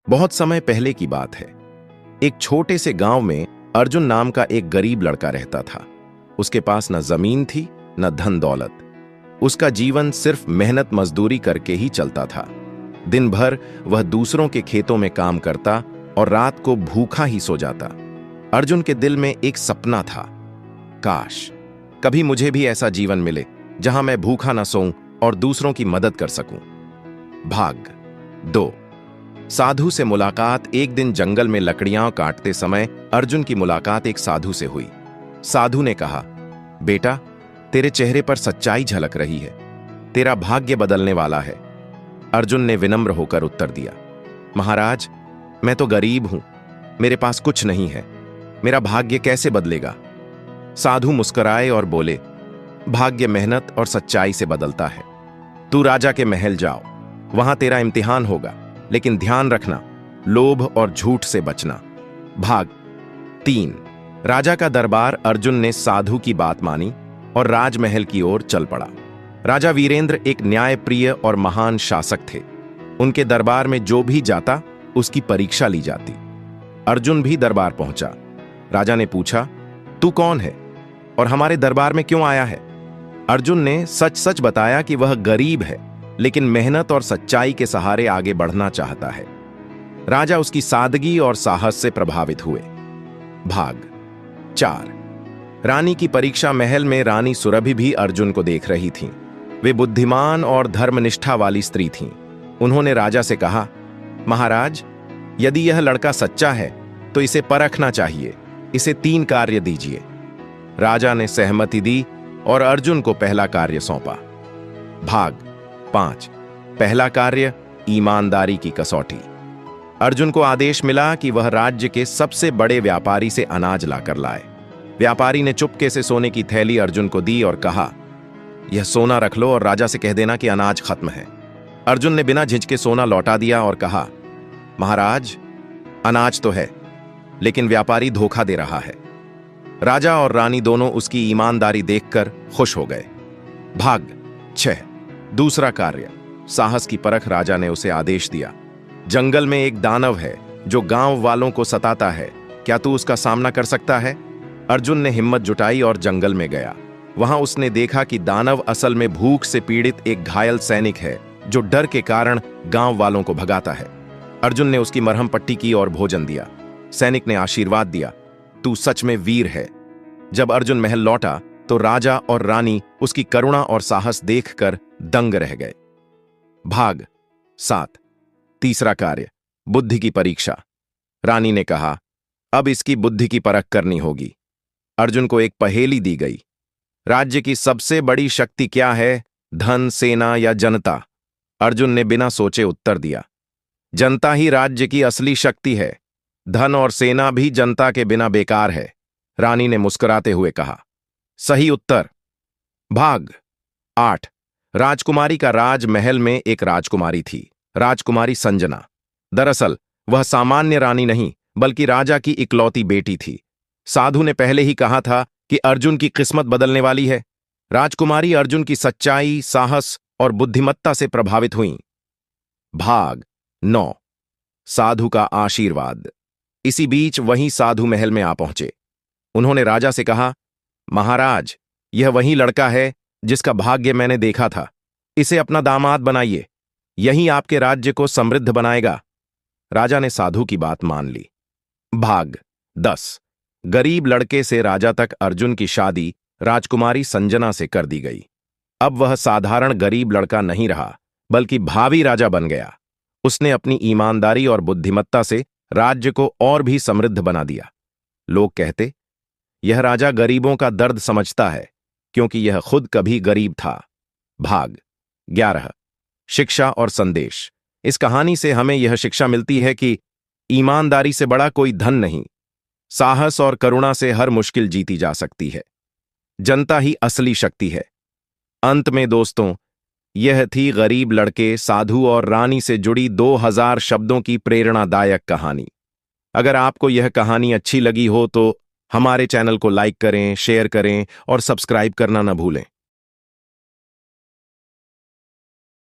बहुत समय पहले की बात है। एक छोटे से गांव में अर्जुन नाम का एक गरीब लड़का रहता था। उसके पास न जमीन थी न धन दौलत। उसका जीवन सिर्फ मेहनत मजदूरी करके ही चलता था। दिन भर वह दूसरों के खेतों में काम करता और रात को भूखा ही सो जाता। अर्जुन के दिल में एक सपना था, काश कभी मुझे भी ऐसा जीवन मिले जहां मैं भूखा न सोऊं और दूसरों की मदद कर सकूं। भाग 2। साधु से मुलाकात। एक दिन जंगल में लकड़ियां काटते समय अर्जुन की मुलाकात एक साधु से हुई। साधु ने कहा, बेटा, तेरे चेहरे पर सच्चाई झलक रही है, तेरा भाग्य बदलने वाला है। अर्जुन ने विनम्र होकर उत्तर दिया, महाराज, मैं तो गरीब हूं, मेरे पास कुछ नहीं है, मेरा भाग्य कैसे बदलेगा? साधु मुस्कुराए और बोले, भाग्य मेहनत और सच्चाई से बदलता है। तू राजा के महल जाओ, वहां तेरा इम्तिहान होगा, लेकिन ध्यान रखना, लोभ और झूठ से बचना। भाग 3। राजा का दरबार। अर्जुन ने साधु की बात मानी और राजमहल की ओर चल पड़ा। राजा वीरेंद्र एक न्यायप्रिय और महान शासक थे। उनके दरबार में जो भी जाता उसकी परीक्षा ली जाती। अर्जुन भी दरबार पहुंचा। राजा ने पूछा, तू कौन है और हमारे दरबार में क्यों आया है? अर्जुन ने सच सच बताया कि वह गरीब है, लेकिन मेहनत और सच्चाई के सहारे आगे बढ़ना चाहता है। राजा उसकी सादगी और साहस से प्रभावित हुए। भाग 4। रानी की परीक्षा। महल में रानी सुरभि भी अर्जुन को देख रही थीं। वे बुद्धिमान और धर्मनिष्ठा वाली स्त्री थीं। उन्होंने राजा से कहा, महाराज, यदि यह लड़का सच्चा है तो इसे परखना चाहिए, इसे 3 कार्य दीजिए। राजा ने सहमति दी और अर्जुन को पहला कार्य सौंपा। भाग 5। पहला कार्य, ईमानदारी की कसौटी। अर्जुन को आदेश मिला कि वह राज्य के सबसे बड़े व्यापारी से अनाज लाकर लाए। व्यापारी ने चुपके से सोने की थैली अर्जुन को दी और कहा, यह सोना रख लो और राजा से कह देना कि अनाज खत्म है। अर्जुन ने बिना झिझके सोना लौटा दिया और कहा, महाराज, अनाज तो है, लेकिन व्यापारी धोखा दे रहा है। राजा और रानी दोनों उसकी ईमानदारी देखकर खुश हो गए। भाग 6। दूसरा कार्य, साहस की परख। राजा ने उसे आदेश दिया, जंगल में एक दानव है जो गांव वालों को सताता है, क्या तू उसका सामना कर सकता है? अर्जुन ने हिम्मत जुटाई और जंगल में गया। वहां उसने देखा कि दानव असल में भूख से पीड़ित एक घायल सैनिक है जो डर के कारण गांव वालों को भगाता है। अर्जुन ने उसकी मरहम पट्टी की और भोजन दिया। सैनिक ने आशीर्वाद दिया, तू सच में वीर है। जब अर्जुन महल लौटा तो राजा और रानी उसकी करुणा और साहस देखकर दंग रह गए। भाग 7। तीसरा कार्य, बुद्धि की परीक्षा। रानी ने कहा, अब इसकी बुद्धि की परख करनी होगी। अर्जुन को एक पहेली दी गई, राज्य की सबसे बड़ी शक्ति क्या है, धन, सेना या जनता? अर्जुन ने बिना सोचे उत्तर दिया, जनता ही राज्य की असली शक्ति है, धन और सेना भी जनता के बिना बेकार है। रानी ने मुस्कुराते हुए कहा, सही उत्तर। भाग 8। राजकुमारी का। राजमहल में एक राजकुमारी थी, राजकुमारी संजना। दरअसल वह सामान्य रानी नहीं बल्कि राजा की इकलौती बेटी थी। साधु ने पहले ही कहा था कि अर्जुन की किस्मत बदलने वाली है। राजकुमारी अर्जुन की सच्चाई, साहस और बुद्धिमत्ता से प्रभावित हुईं। भाग 9। साधु का आशीर्वाद। इसी बीच वहीं साधु महल में आ पहुंचे। उन्होंने राजा से कहा, महाराज, यह वही लड़का है जिसका भाग्य मैंने देखा था, इसे अपना दामाद बनाइए, यही आपके राज्य को समृद्ध बनाएगा। राजा ने साधु की बात मान ली। भाग 10। गरीब लड़के से राजा तक। अर्जुन की शादी राजकुमारी संजना से कर दी गई। अब वह साधारण गरीब लड़का नहीं रहा बल्कि भावी राजा बन गया। उसने अपनी ईमानदारी और बुद्धिमत्ता से राज्य को और भी समृद्ध बना दिया। लोग कहते, यह राजा गरीबों का दर्द समझता है, क्योंकि यह खुद कभी गरीब था। भाग 11। शिक्षा और संदेश। इस कहानी से हमें यह शिक्षा मिलती है कि ईमानदारी से बड़ा कोई धन नहीं, साहस और करुणा से हर मुश्किल जीती जा सकती है। जनता ही असली शक्ति है। अंत में दोस्तों, यह थी गरीब लड़के, साधु और रानी से जुड़ी 2000 शब्दों की प्रेरणादायक कहानी। अगर आपको यह कहानी अच्छी लगी हो तो हमारे चैनल को लाइक करें, शेयर करें और सब्सक्राइब करना न भूलें।